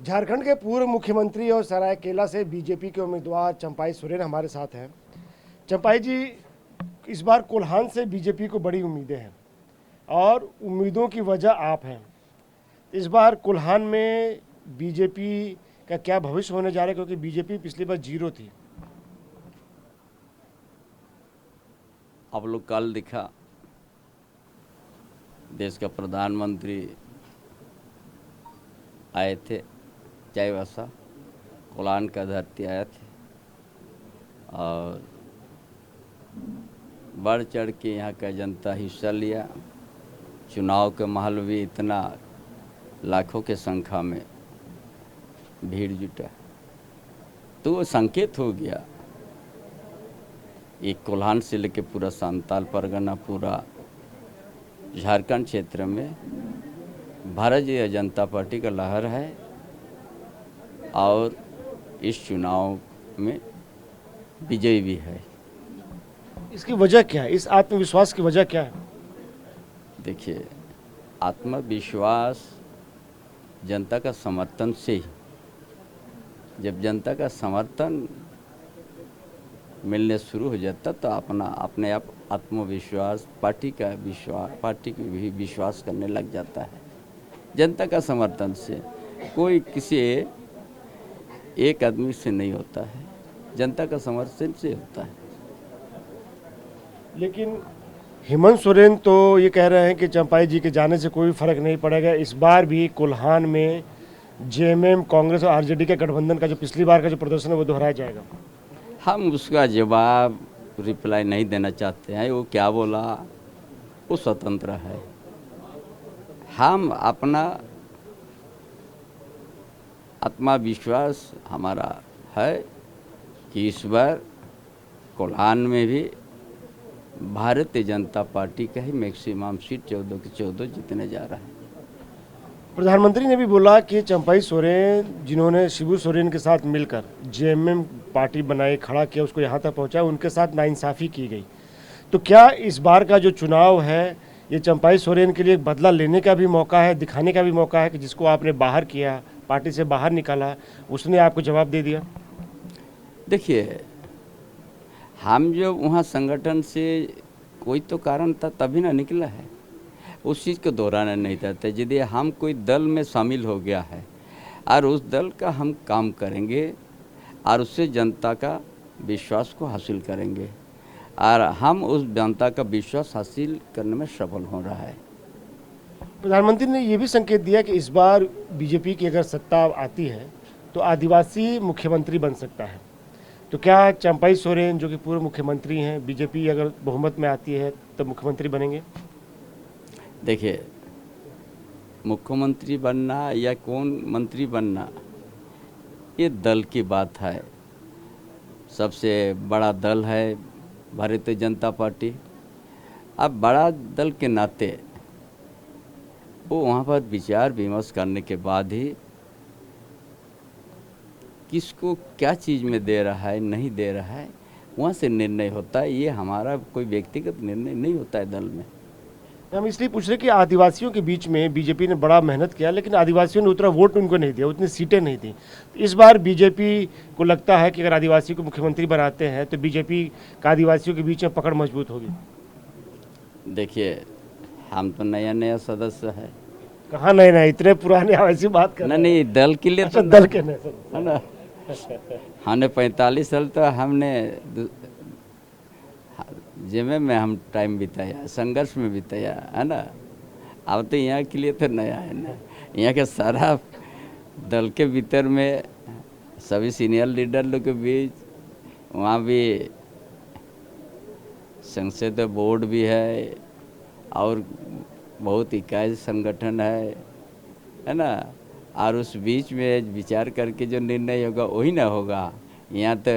झारखंड के पूर्व मुख्यमंत्री और सरायकेला से बीजेपी के उम्मीदवार चंपाई सोरेन हमारे साथ हैं। चंपाई जी, इस बार कोल्हान से बीजेपी को बड़ी उम्मीदें हैं और उम्मीदों की वजह आप हैं। इस बार कोल्हान में बीजेपी का क्या भविष्य होने जा रहा है, क्योंकि बीजेपी पिछली बार जीरो थी। आप लोग कल दिखा देश का प्रधानमंत्री आए थे, चाईबासा कोल्हान का धरती आए थे और बढ़ चढ़ के यहाँ का जनता हिस्सा लिया। चुनाव के माहौल भी इतना लाखों के संख्या में भीड़ जुटा, तो वो संकेत हो गया। एक कोल्हान से लेके पूरा संताल परगना, पूरा झारखंड क्षेत्र में भारतीय जनता पार्टी का लहर है और इस चुनाव में विजयी भी है। इसकी वजह क्या है? इस आत्मविश्वास की वजह क्या है? देखिए, आत्मविश्वास जनता का समर्थन से ही, जब जनता का समर्थन मिलने शुरू हो जाता तो अपने आप आत्मविश्वास, पार्टी की भी विश्वास करने लग जाता है। जनता का समर्थन से कोई किसी एक आदमी से नहीं होता है, जनता का समर्थन से होता है। लेकिन हेमंत सोरेन तो ये कह रहे हैं कि चंपाई जी के जाने से कोई फर्क नहीं पड़ेगा। इस बार भी कोल्हान में जेएमएम, कांग्रेस और आरजेडी के गठबंधन का जो पिछली बार का जो प्रदर्शन है वो दोहराया जाएगा। हम उसका जवाब रिप्लाई नहीं देना चाहते हैं। वो क्या बोला वो स्वतंत्र है। हम अपना आत्मविश्वास हमारा है कि इस बार कोल्हान में भी भारतीय जनता पार्टी का ही मैक्सिमम सीट 14 की 14 जीतने जा रहा है। प्रधानमंत्री ने भी बोला कि चंपाई सोरेन, जिन्होंने शिबू सोरेन के साथ मिलकर जेएमएम पार्टी बनाई, खड़ा किया, उसको यहाँ तक पहुँचाया, उनके साथ नाइंसाफ़ी की गई। तो क्या इस बार का जो चुनाव है ये चंपाई सोरेन के लिए एक बदला लेने का भी मौका है, दिखाने का भी मौका है कि जिसको आपने बाहर किया, पार्टी से बाहर निकाला, उसने आपको जवाब दे दिया? देखिए, हम जो वहाँ संगठन से कोई तो कारण था तभी ना निकला है, उस चीज़ को दोहराना नहीं चाहते। यदि हम कोई दल में शामिल हो गया है और उस दल का हम काम करेंगे और उससे जनता का विश्वास को हासिल करेंगे और हम उस जनता का विश्वास हासिल करने में सफल हो रहा है। प्रधानमंत्री ने ये भी संकेत दिया कि इस बार बीजेपी की अगर सत्ता आती है तो आदिवासी मुख्यमंत्री बन सकता है। तो क्या चंपाई सोरेन, जो कि पूर्व मुख्यमंत्री हैं, बीजेपी अगर बहुमत में आती है तो मुख्यमंत्री बनेंगे? देखिए, मुख्यमंत्री बनना या कौन मंत्री बनना ये दल की बात है। सबसे बड़ा दल है भारतीय जनता पार्टी। अब बड़ा दल के नाते वो वहाँ पर विचार विमर्श करने के बाद ही किसको क्या चीज़ में दे रहा है, नहीं दे रहा है, वहाँ से निर्णय होता है। ये हमारा कोई व्यक्तिगत निर्णय नहीं होता है दल में। हम इसलिए पूछ रहे कि आदिवासियों के बीच में बीजेपी ने बड़ा मेहनत किया, लेकिन आदिवासियों ने उतना वोट उनको नहीं दिया, उतनी सीटें नहीं दी। इस बार बीजेपी को लगता है कि अगर आदिवासी को मुख्यमंत्री बनाते हैं तो बीजेपी का आदिवासियों के बीच में पकड़ मजबूत होगी। देखिए, हम तो नया नया सदस्य है। कहाँ नए नए, इतने पुराने ऐसी बात कर रहे हैं। नहीं, दल के लिए अच्छा, तो दल के नए है ना। हमने 45 साल तो हमने जिम्मे में हम टाइम बिताया, संघर्ष में बिताया, है ना। अब तो यहाँ के लिए तो नया है ना। यहाँ के सारा दल के भीतर में सभी सीनियर लीडर लोग के बीच वहाँ भी संसद बोर्ड भी है और बहुत इकाई संगठन है ना। और उस बीच में विचार करके जो निर्णय होगा वही ना होगा। यहाँ तो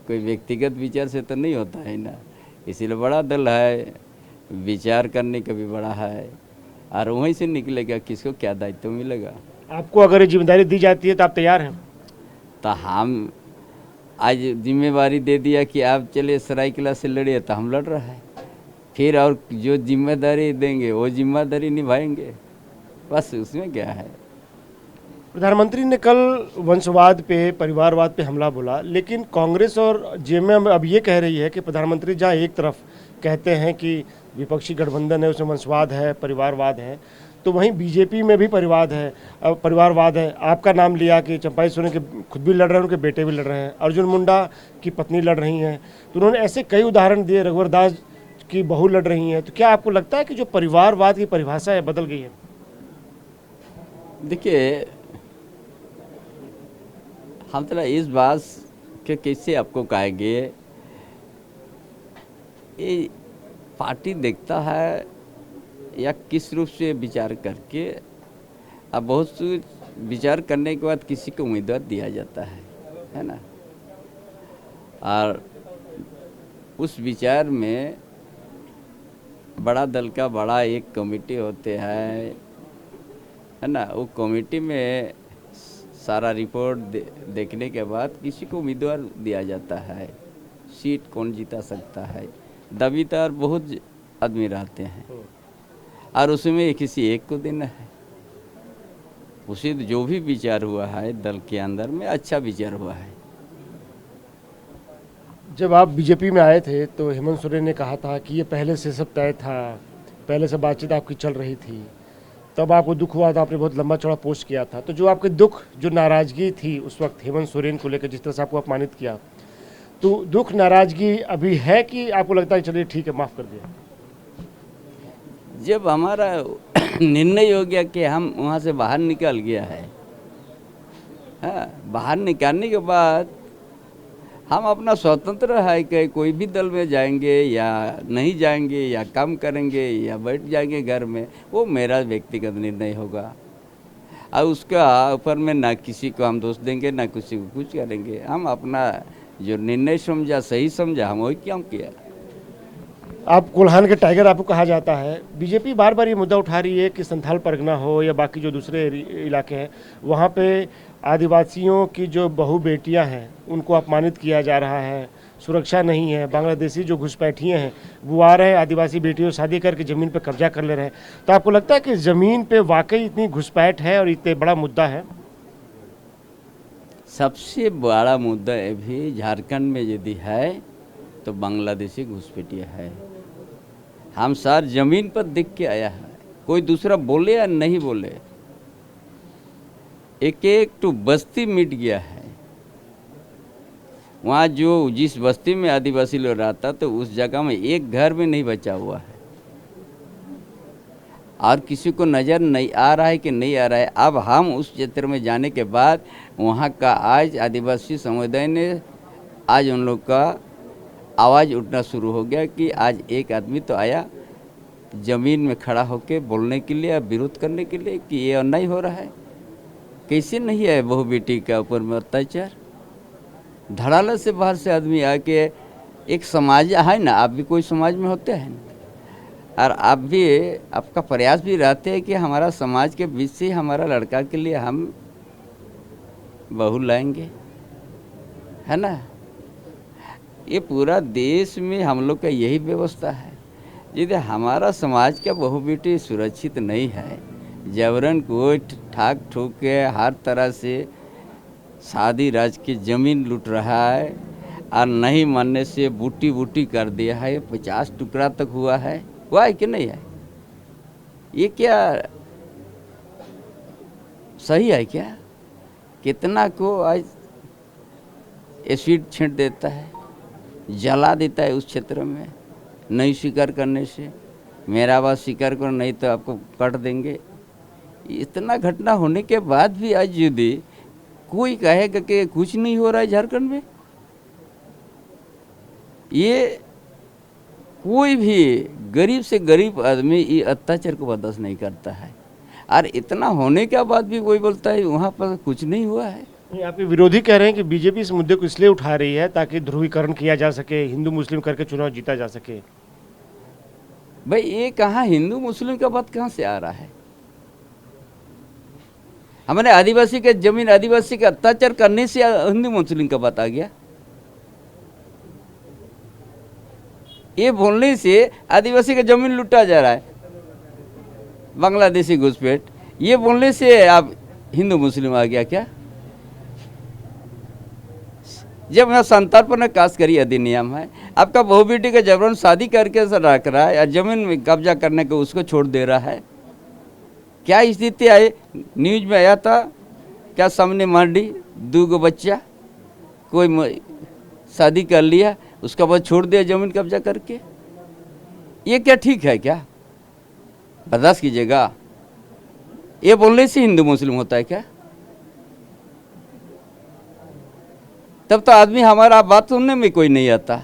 कोई व्यक्तिगत विचार से तो नहीं होता है ना। इसीलिए बड़ा दल है, विचार करने का भी बड़ा है और वहीं से निकलेगा किसको क्या दायित्व मिलेगा। आपको अगर ये जिम्मेदारी दी जाती है तो आप तैयार हैं? तो हम आज जिम्मेवारी दे दिया कि आप चलिए सरायकेला से लड़िए, तो हम लड़ रहा है। फिर और जो जिम्मेदारी देंगे वो जिम्मेदारी निभाएंगे, बस उसमें क्या है। प्रधानमंत्री ने कल वंशवाद पे, परिवारवाद पे हमला बोला, लेकिन कांग्रेस और जेएमएम अब ये कह रही है कि प्रधानमंत्री जहां एक तरफ कहते हैं कि विपक्षी गठबंधन है उसमें वंशवाद है, परिवारवाद है, तो वहीं बीजेपी में भी परिवारवाद है। आपका नाम लिया कि चंपाई सोरेन के खुद भी लड़ रहे हैं, उनके बेटे भी लड़ रहे हैं, अर्जुन मुंडा की पत्नी लड़ रही हैं, तो उन्होंने ऐसे कई उदाहरण दिए, रघुवर दास की बहू लड़ रही हैं। तो क्या आपको लगता है कि जो परिवारवाद की परिभाषा है बदल गई है? देखिए, हम थोड़ा इस बात के कैसे आपको कहेंगे, ये पार्टी देखता है या किस रूप से विचार करके, अब बहुत सी विचार करने के बाद किसी को उम्मीदवार दिया जाता है ना। और उस विचार में बड़ा दल का बड़ा एक कमेटी होते हैं, है ना। वो कमेटी में सारा रिपोर्ट देखने के बाद किसी को उम्मीदवार दिया जाता है। सीट कौन जीता सकता है, दावेदार बहुत आदमी रहते हैं और उसमें किसी एक को देना है। उसी जो भी विचार हुआ है दल के अंदर में, अच्छा विचार हुआ है। जब आप बीजेपी में आए थे तो हेमंत सोरेन ने कहा था कि ये पहले से सब तय था, पहले से बातचीत आपकी चल रही थी, तब आपको दुख हुआ था, आपने बहुत लंबा चौड़ा पोस्ट किया था। तो जो आपके दुख, जो नाराज़गी थी उस वक्त हेमंत सोरेन को लेकर, जिस तरह से आपको अपमानित किया, तो दुख नाराज़गी अभी है कि आपको लगता है चलिए ठीक है माफ़ कर दिया? जब हमारा निर्णय हो गया कि हम वहाँ से बाहर निकल गया है, हाँ, बाहर निकालने के बाद हम अपना स्वतंत्र है कि कोई भी दल में जाएंगे या नहीं जाएंगे, या काम करेंगे या बैठ जाएंगे घर में, वो मेरा व्यक्तिगत निर्णय होगा। और उसका ऊपर में ना किसी को हम दोष देंगे ना किसी को कुछ करेंगे। हम अपना जो निर्णय समझा, सही समझा, हम वही क्यों किया। आप कोल्हान के टाइगर आपको कहा जाता है। बीजेपी बार बार ये मुद्दा उठा रही है कि संथाल परगना हो या बाकी जो दूसरे इलाके हैं, वहाँ पे आदिवासियों की जो बहू बेटियाँ हैं उनको अपमानित किया जा रहा है, सुरक्षा नहीं है, बांग्लादेशी जो घुसपैठिए हैं वो आ रहे हैं, आदिवासी बेटियों से शादी करके ज़मीन पे कब्जा कर ले रहे हैं। तो आपको लगता है कि ज़मीन पे वाकई इतनी घुसपैठ है और इतने बड़ा मुद्दा है? सबसे बड़ा मुद्दा अभी झारखंड में यदि है तो बांग्लादेशी घुसपैठिया है। हम सर जमीन पर देख के आया है, कोई दूसरा बोले या नहीं बोले, एक एक तो बस्ती मिट गया है। वहाँ जो जिस बस्ती में आदिवासी लोग रहता तो उस जगह में एक घर भी नहीं बचा हुआ है, और किसी को नज़र नहीं आ रहा है कि नहीं आ रहा है। अब हम उस क्षेत्र में जाने के बाद वहाँ का आज आदिवासी समुदाय ने आज उन लोग का आवाज़ उठना शुरू हो गया कि आज एक आदमी तो आया ज़मीन में खड़ा होकर बोलने के लिए, विरोध करने के लिए कि ये अन्याय हो रहा है। कैसे नहीं है बहू बेटी के ऊपर में अत्याचार। धड़ाला से बाहर से आदमी आके, एक समाज है ना, आप भी कोई समाज में होते हैं और आप भी, आपका प्रयास भी रहते हैं कि हमारा समाज के बीच से हमारा लड़का के लिए हम बहू लाएंगे, है ना। ये पूरा देश में हम लोग का यही व्यवस्था है। यदि हमारा समाज का बहू बेटी सुरक्षित नहीं है, जबरन कोई ठाक ठोक के हर तरह से शादी राज की ज़मीन लूट रहा है और नहीं मानने से बूटी बूटी कर दिया है, 50 टुकड़ा तक हुआ है कि नहीं है? ये क्या सही है क्या? कितना को आज एसिड छींट देता है, जला देता है उस क्षेत्र में, नहीं स्वीकार करने से। मेरा बात स्वीकार करो नहीं तो आपको काट देंगे। इतना घटना होने के बाद भी आज यदि कोई कहेगा कि कुछ नहीं हो रहा है झारखंड में, ये कोई भी गरीब से गरीब आदमी ये अत्याचार को बर्दाश्त नहीं करता है। और इतना होने के बाद भी कोई बोलता है वहाँ पर कुछ नहीं हुआ है। आपके विरोधी कह रहे हैं कि बीजेपी इस मुद्दे को इसलिए उठा रही है ताकि ध्रुवीकरण किया जा सके, हिंदू मुस्लिम करके चुनाव जीता जा सके। भाई ये कहाँ हिंदू मुस्लिम का बात कहाँ से आ रहा है? हमारे आदिवासी के जमीन, आदिवासी का अत्याचार करने से हिंदू मुस्लिम का बात आ गया। ये बोलने से आदिवासी का जमीन लूटा जा रहा है, बांग्लादेशी घुसपैठ। ये बोलने से आप हिंदू मुस्लिम आ गया क्या? जब यहाँ संतारपन कास्ट करी अधिनियम है, आपका बहू बेटी का जबरन शादी करके रख रहा है या जमीन में कब्जा करने को उसको छोड़ दे रहा है। क्या स्थिति आई? न्यूज में आया था क्या, सामने मर्डी 2 बच्चा, कोई शादी कर लिया उसका बाद छोड़ दिया जमीन कब्जा करके। ये क्या ठीक है क्या? बर्दाश्त कीजिएगा। ये बोलने से हिंदू मुस्लिम होता है क्या? तब तो आदमी हमारा बात सुनने में कोई नहीं आता।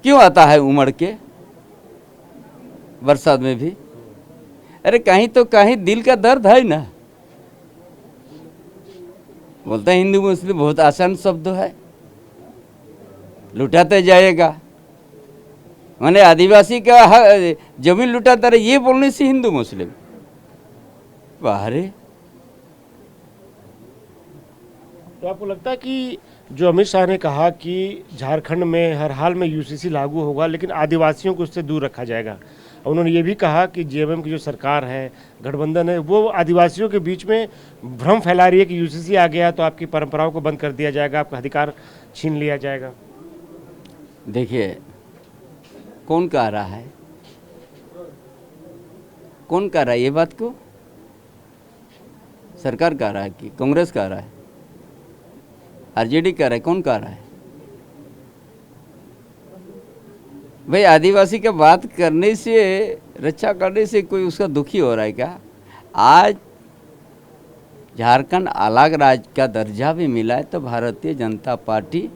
क्यों आता है उमड़ के बरसात में भी? अरे कहीं तो कहीं दिल का दर्द है ना। बोलता है हिंदू मुस्लिम बहुत आसान शब्द है, लुटाते जाएगा, माने आदिवासी का जमीन लुटाता रहे, ये बोलने से हिंदू मुस्लिम बाहर। तो आपको लगता है कि जो अमित शाह ने कहा कि झारखंड में हर हाल में यूसीसी लागू होगा लेकिन आदिवासियों को उससे दूर रखा जाएगा, उन्होंने ये भी कहा कि जेएमएम की जो सरकार है, गठबंधन है, वो आदिवासियों के बीच में भ्रम फैला रही है कि यूसीसी आ गया तो आपकी परंपराओं को बंद कर दिया जाएगा, आपका अधिकार छीन लिया जाएगा? देखिए, कौन कह रहा है? कौन कह रहा है ये बात को? सरकार कह रहा है कि कांग्रेस कह रहा है, आरजेडी कह रहा है, कौन कह रहा है? भाई आदिवासी का बात करने से, रक्षा करने से कोई उसका दुखी हो रहा है क्या? आज झारखंड अलग राज्य का दर्जा भी मिला है तो भारतीय जनता पार्टी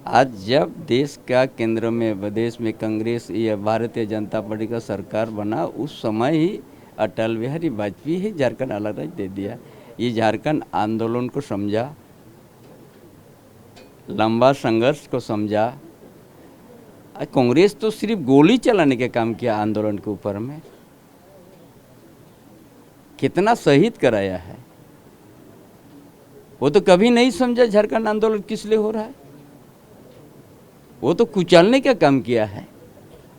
आज जब देश का केंद्र में, विदेश में कांग्रेस या भारतीय जनता पार्टी का सरकार बना, उस समय ही अटल बिहारी वाजपेयी ही झारखंड अलग राज्य दे दिया। ये झारखंड आंदोलन को समझा, लंबा संघर्ष को समझा। कांग्रेस तो सिर्फ गोली चलाने का काम किया आंदोलन के ऊपर में, कितना शहीद कराया है। वो तो कभी नहीं समझा झारखंड आंदोलन किस लिए हो रहा है, वो तो कुचलने का काम किया है।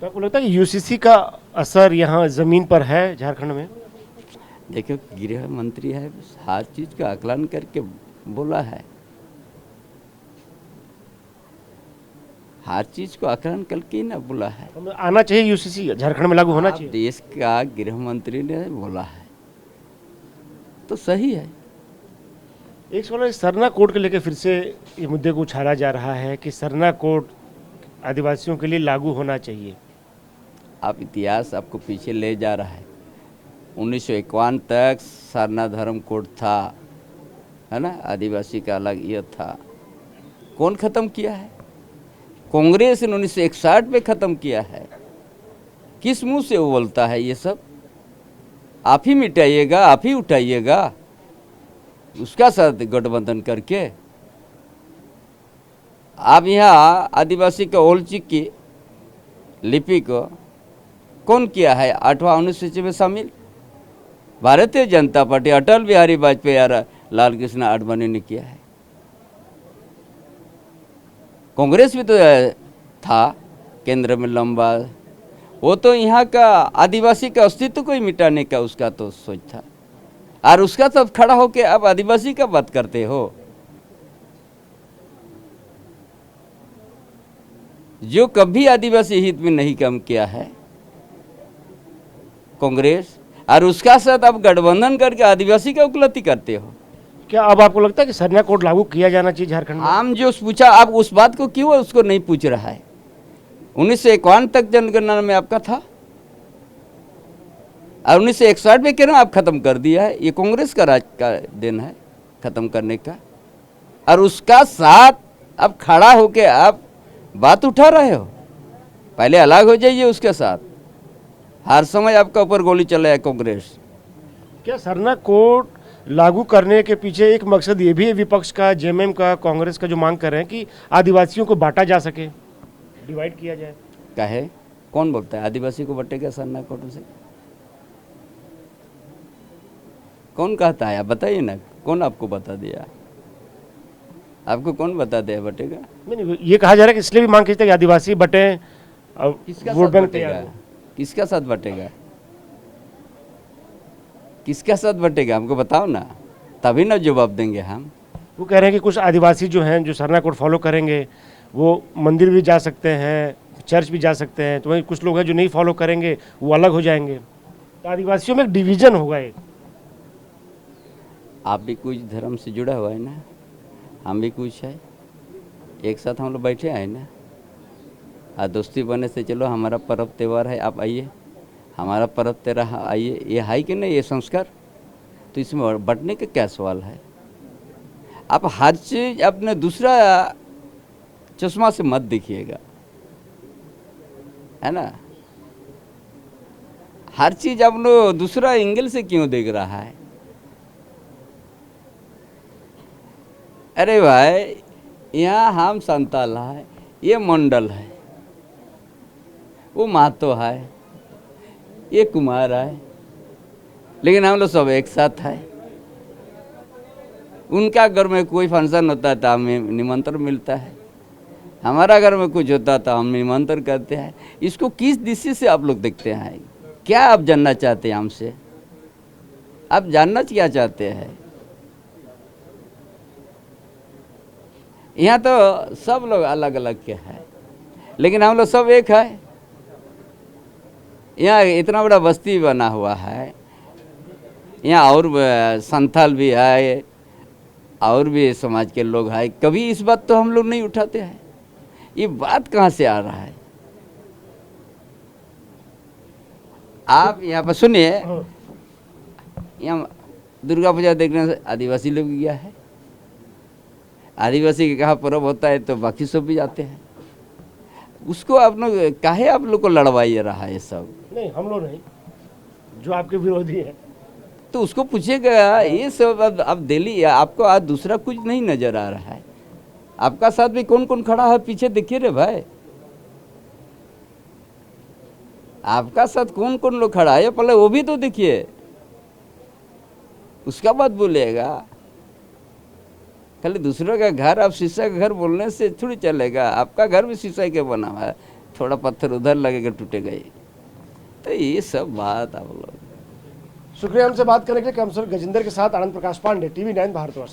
तो आपको लगता है कि यूसीसी का असर यहाँ ज़मीन पर है झारखंड में? देखो, गृह मंत्री है, हर चीज़ का आकलन करके बोला है, हर चीज़ को आकलन करके ही ना बोला है। तो आना चाहिए यूसीसी, झारखंड में लागू होना आप चाहिए। देश का गृह मंत्री ने बोला है तो सही है। एक सवाल सरना कोड को लेकर फिर से ये मुद्दे को उछाला जा रहा है कि सरना कोड आदिवासियों के लिए लागू होना चाहिए। आप इतिहास आपको पीछे ले जा रहा है। 1951 तक सरना धर्म कोड था, है ना, आदिवासी का अलग ये था। कौन ख़त्म किया है? कांग्रेस ने 1961 में ख़त्म किया है। किस मुंह से वो बोलता है ये सब? आप ही मिटाइएगा, आप ही उठाइएगा, उसका साथ गठबंधन करके। आप यहाँ आदिवासी का ओलचिक की लिपि को कौन किया है 8वां अनुसूची में शामिल? भारतीय जनता पार्टी, अटल बिहारी वाजपेयी और लाल कृष्ण आडवाणी ने किया है। कांग्रेस भी तो था केंद्र में लंबा, वो तो यहाँ का आदिवासी का अस्तित्व को ही मिटाने का उसका तो सोच था, और उसका सब खड़ा होके अब आदिवासी का बात करते हो। जो कभी आदिवासी हित में नहीं काम किया है कांग्रेस, और उसका साथ अब गठबंधन करके आदिवासी का उपलब्धि करते हो। क्या अब आपको लगता है कि सरना कोड लागू किया जाना चाहिए झारखंड में? हम जो पूछा, आप उस बात को क्यों उसको नहीं पूछ रहा है? 1951 तक जनगणना में आपका था, और 1961 में क्यों आप खत्म कर दिया है? ये कांग्रेस का राज का दिन है खत्म करने का, और उसका साथ अब खड़ा होके आप बात उठा रहे हो। पहले अलग हो जाइए उसके साथ। हर समय आपका ऊपर गोली चला है कांग्रेस। क्या सरना कोड लागू करने के पीछे एक मकसद ये भी है विपक्ष का, जेएमएम का, कांग्रेस का, जो मांग कर रहे हैं कि आदिवासियों को बांटा जा सके, डिवाइड किया जाए? कहे कौन बोलता है आदिवासी को बटेगा सरना कोड से? कौन कहता है? आप बताइए ना, कौन आपको बता दिया? आपको कौन बता दिया बटेगा? नहीं, ये कहा जा रहा है कि इसलिए भी मांग की थी कि आदिवासी बटे, किसका वोट साथ बैंक बटेगा? तैयार हो। किसका साथ बटेगा? किसका साथ बटेगा हमको बताओ ना, तभी ना जवाब देंगे हम। वो कह रहे हैं कि कुछ आदिवासी जो हैं जो सरना कोड फॉलो करेंगे वो मंदिर भी जा सकते हैं, चर्च भी जा सकते हैं, तो वहीं कुछ लोग हैं जो नहीं फॉलो करेंगे वो अलग हो जाएंगे। तो आदिवासियों में एक डिवीजन होगा एक। आप भी कुछ धर्म से जुड़ा हुआ है ना, हम भी कुछ है, एक साथ हम लोग बैठे हैं ना। दोस्ती बने से चलो, हमारा पर्व त्यौहार है, आप आइए, हमारा पर्व त्यौहार आइए, ये है कि नहीं ये संस्कार। तो इसमें बंटने का क्या सवाल है। आप हर चीज़ अपने दूसरा चश्मा से मत देखिएगा, है ना। हर चीज़ अपनो दूसरा एंगल से क्यों देख रहा है। अरे भाई, यहाँ हम संताल है, ये मंडल है, वो महतो है, ये कुमार है, लेकिन हम लोग सब एक साथ है। उनका घर में कोई फंक्शन होता है तो हमें निमंत्रण मिलता है, हमारा घर में कुछ होता तो हम निमंत्रण करते हैं। इसको किस दृष्टि से आप लोग देखते हैं, क्या आप जानना चाहते हैं हमसे, आप जानना क्या चाहते हैं। यहाँ तो सब लोग अलग अलग के हैं, लेकिन हम लोग सब एक है। यहाँ इतना बड़ा बस्ती बना हुआ है, यहाँ और संथाल भी है, और भी समाज के लोग हैं। कभी इस बात तो हम लोग नहीं उठाते हैं, ये बात कहाँ से आ रहा है। आप यहाँ पर सुनिए, यहाँ दुर्गा पूजा देखने से आदिवासी लोग गया है, आदिवासी के कहाँ पर्व होता है तो बाकी सब भी जाते हैं। उसको आप लोग काहे आप लोग को लड़वाई रहा है ये सब। नहीं, हम लोग नहीं, जो आपके विरोधी है। तो उसको पूछिएगा, ये सब अब दिल्ली आपको आज दूसरा कुछ नहीं नजर आ रहा है। आपका साथ भी कौन कौन खड़ा है पीछे देखिए रे भाई, आपका साथ कौन कौन लोग खड़ा है पहले वो भी तो देखिए, उसका बात बोलेगा। खाली दूसरों का घर आप शीशा का घर बोलने से थोड़ी चलेगा, आपका घर भी शीशा के बना हुआ है, थोड़ा पत्थर उधर लगेगा टूटेगा ही। तो ये सब बात आप लोग। शुक्रिया हमसे बात करने के लिए। कैंसर गजेंद्र के साथ आनंद प्रकाश पांडे, TV9 भारतवर्ष।